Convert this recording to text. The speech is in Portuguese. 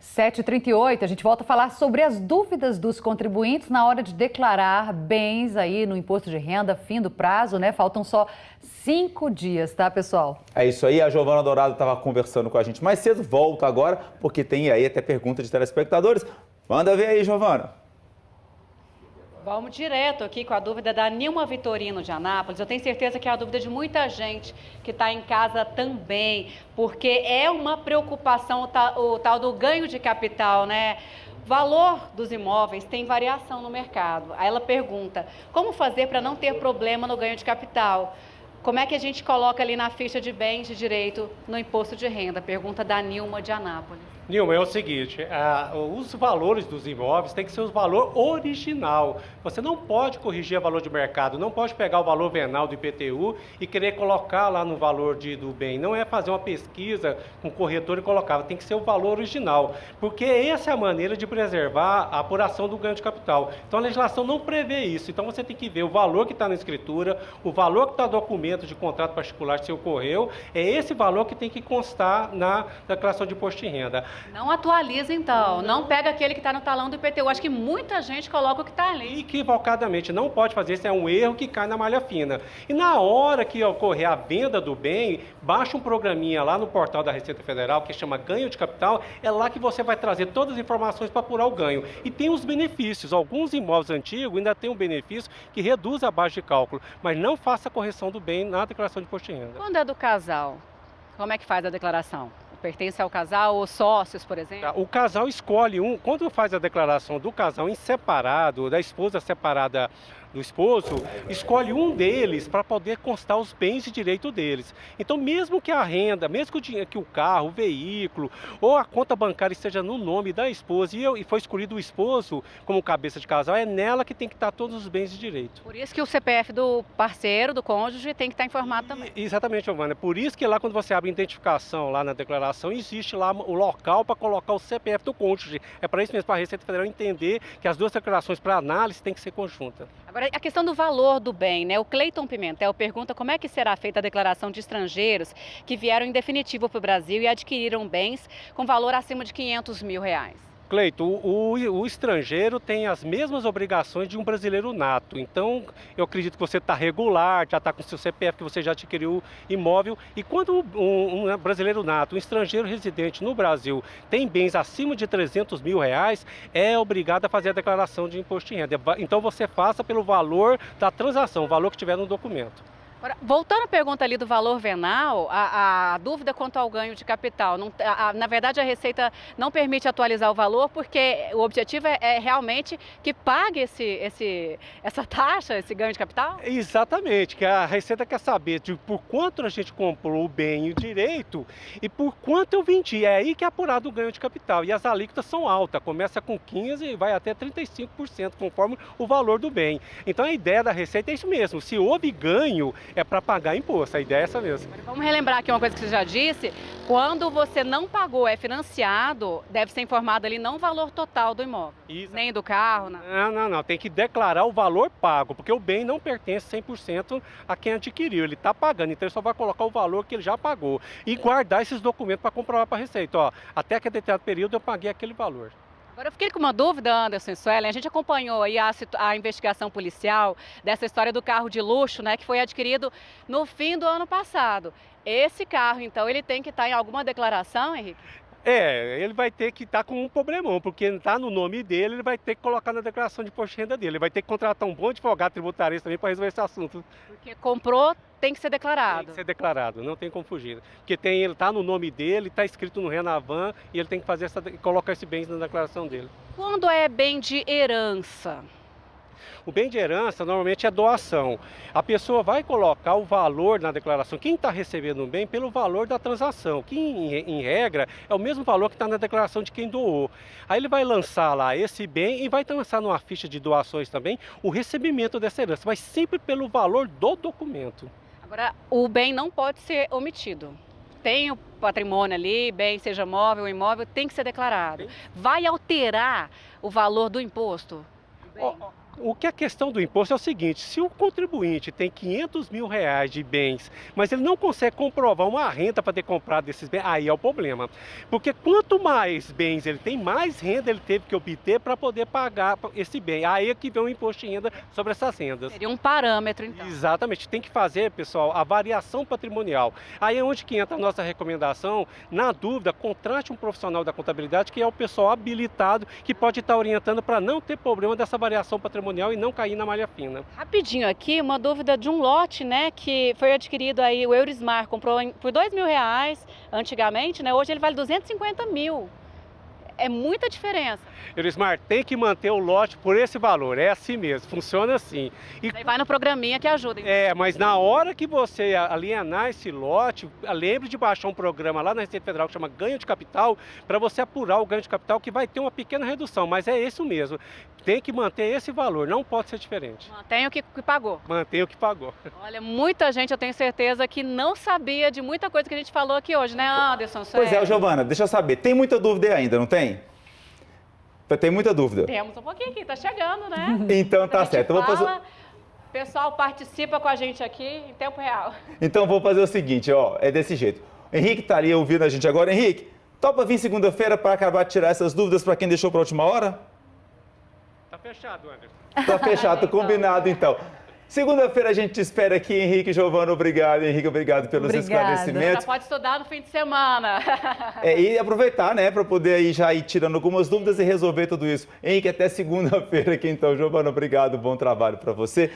7h38, a gente volta a falar sobre as dúvidas dos contribuintes na hora de declarar bens aí no imposto de renda, fim do prazo, né? Faltam só 5 dias, tá, pessoal? É isso aí, a Giovana Dourado estava conversando com a gente mais cedo, volta agora, porque tem aí até pergunta de telespectadores. Manda ver aí, Giovana. Vamos direto aqui com a dúvida da Nilma Vitorino de Anápolis. Eu tenho certeza que é a dúvida de muita gente que está em casa também, porque é uma preocupação o tal do ganho de capital, né? O valor dos imóveis tem variação no mercado. Aí ela pergunta, como fazer para não ter problema no ganho de capital? Como é que a gente coloca ali na ficha de bens de direito no imposto de renda? Pergunta da Nilma de Anápolis. Nilma, é o seguinte, os valores dos imóveis tem que ser o valor original. Você não pode corrigir o valor de mercado, não pode pegar o valor venal do IPTU e querer colocar lá no valor do bem. Não é fazer uma pesquisa com o corretor e colocar, tem que ser o valor original. Porque essa é a maneira de preservar a apuração do ganho de capital. Então a legislação não prevê isso. Então você tem que ver o valor que está na escritura, o valor que está no documento de contrato particular se ocorreu, é esse valor que tem que constar na declaração de imposto de renda. Não atualiza, então. Não pega aquele que está no talão do IPTU. Acho que muita gente coloca o que está ali. Equivocadamente. Não pode fazer isso. É um erro que cai na malha fina. E na hora que ocorrer a venda do bem, baixa um programinha lá no portal da Receita Federal que chama Ganho de Capital. É lá que você vai trazer todas as informações para apurar o ganho. E tem os benefícios. Alguns imóveis antigos ainda tem um benefício que reduz a base de cálculo. Mas não faça a correção do bem na declaração de imposto de renda. Quando é do casal, como é que faz a declaração? Pertence ao casal ou sócios, por exemplo? O casal escolhe quando faz a declaração do casal em separado, da esposa separada do esposo, escolhe um deles para poder constar os bens de direito deles. Então, mesmo que a renda, mesmo que o dinheiro, que o carro, o veículo ou a conta bancária esteja no nome da esposa e foi escolhido o esposo como cabeça de casal, é nela que tem que estar todos os bens de direito. Por isso que o CPF do parceiro, do cônjuge, tem que estar informado também. Exatamente, Giovana. Por isso que lá quando você abre identificação lá na declaração, existe lá o local para colocar o CPF do cônjuge. É para isso mesmo, para a Receita Federal entender que as duas declarações para análise têm que ser conjuntas. Agora, a questão do valor do bem, né? O Cleiton Pimentel pergunta como é que será feita a declaração de estrangeiros que vieram em definitivo para o Brasil e adquiriram bens com valor acima de R$500 mil. Cleito, o estrangeiro tem as mesmas obrigações de um brasileiro nato. Então, eu acredito que você está regular, já está com seu CPF, que você já adquiriu imóvel. E quando um brasileiro nato, um estrangeiro residente no Brasil, tem bens acima de R$300 mil, é obrigado a fazer a declaração de imposto de renda. Então, você faça pelo valor da transação, o valor que tiver no documento. Agora, voltando à pergunta ali do valor venal, a dúvida quanto ao ganho de capital, na verdade a Receita não permite atualizar o valor porque o objetivo é realmente que pague essa taxa, esse ganho de capital? Exatamente, que a Receita quer saber por quanto a gente comprou o bem e o direito e por quanto eu vendi. É aí que é apurado o ganho de capital. E as alíquotas são altas, começa com 15% e vai até 35%, conforme o valor do bem. Então a ideia da Receita é isso mesmo, se houve ganho, é para pagar imposto, a ideia é essa mesmo. Vamos relembrar aqui uma coisa que você já disse, quando você não pagou, é financiado, deve ser informado ali não o valor total do imóvel, nem do carro. Não, tem que declarar o valor pago, porque o bem não pertence 100% a quem adquiriu, ele está pagando, então ele só vai colocar o valor que ele já pagou e guardar esses documentos para comprovar para a Receita, ó, até que determinado período eu paguei aquele valor. Agora eu fiquei com uma dúvida, Anderson e Suelen, a gente acompanhou aí a investigação policial dessa história do carro de luxo, né, que foi adquirido no fim do ano passado. Esse carro, então, ele tem que estar em alguma declaração, Henrique? Ele vai ter que estar com um problemão, porque está no nome dele, ele vai ter que colocar na declaração de imposto de renda dele. Ele vai ter que contratar um bom advogado tributarista também para resolver esse assunto. Porque comprou, tem que ser declarado. Tem que ser declarado, não tem como fugir. Porque ele está no nome dele, está escrito no Renavan e ele tem que fazer colocar esse bem na declaração dele. Quando é bem de herança? O bem de herança normalmente é doação. A pessoa vai colocar o valor na declaração, quem está recebendo o bem, pelo valor da transação, que em regra é o mesmo valor que está na declaração de quem doou. Aí ele vai lançar lá esse bem e vai lançar numa ficha de doações também o recebimento dessa herança, mas sempre pelo valor do documento. Agora, o bem não pode ser omitido. Tem o patrimônio ali, bem, seja móvel ou imóvel, tem que ser declarado. Vai alterar o valor do imposto? O que a questão do imposto é o seguinte, se o contribuinte tem R$500 mil de bens, mas ele não consegue comprovar uma renda para ter comprado esses bens, aí é o problema. Porque quanto mais bens ele tem, mais renda ele teve que obter para poder pagar esse bem. Aí é que vem o imposto de renda sobre essas rendas. Seria um parâmetro, então. Exatamente, tem que fazer, pessoal, a variação patrimonial. Aí é onde que entra a nossa recomendação. Na dúvida, contrate um profissional da contabilidade, que é o pessoal habilitado, que pode estar orientando para não ter problema dessa variação patrimonial e não cair na malha fina. Rapidinho aqui, uma dúvida de um lote, né, que foi adquirido aí, o Eurismar comprou por R$2 mil antigamente, né, hoje ele vale 250 mil. É muita diferença. Eurismar, tem que manter o lote por esse valor, é assim mesmo, funciona assim. E Aí vai no programinha que ajuda. Então. mas na hora que você alienar esse lote, lembre de baixar um programa lá na Receita Federal que chama Ganho de Capital, para você apurar o ganho de capital, que vai ter uma pequena redução, mas é isso mesmo. Tem que manter esse valor, não pode ser diferente. Mantém o que pagou. Mantém o que pagou. Olha, muita gente, eu tenho certeza, que não sabia de muita coisa que a gente falou aqui hoje, né, Anderson? Pois é, Giovana, deixa eu saber, tem muita dúvida aí ainda, não tem? Tem muita dúvida. Temos um pouquinho aqui, tá chegando, né? Então tá certo. O pessoal participa com a gente aqui em tempo real. Então vou fazer o seguinte, ó, é desse jeito. O Henrique tá ali ouvindo a gente agora. Henrique, topa vir segunda-feira para acabar de tirar essas dúvidas para quem deixou para a última hora? Tá fechado, Anderson. Tá fechado, combinado então. Segunda-feira a gente te espera aqui, Henrique e Giovana. Obrigado, Henrique, obrigado pelos esclarecimentos. Já pode estudar no fim de semana. E aproveitar, né, para poder aí já ir tirando algumas dúvidas e resolver tudo isso. Henrique, até segunda-feira aqui então. Giovana, obrigado, bom trabalho para você.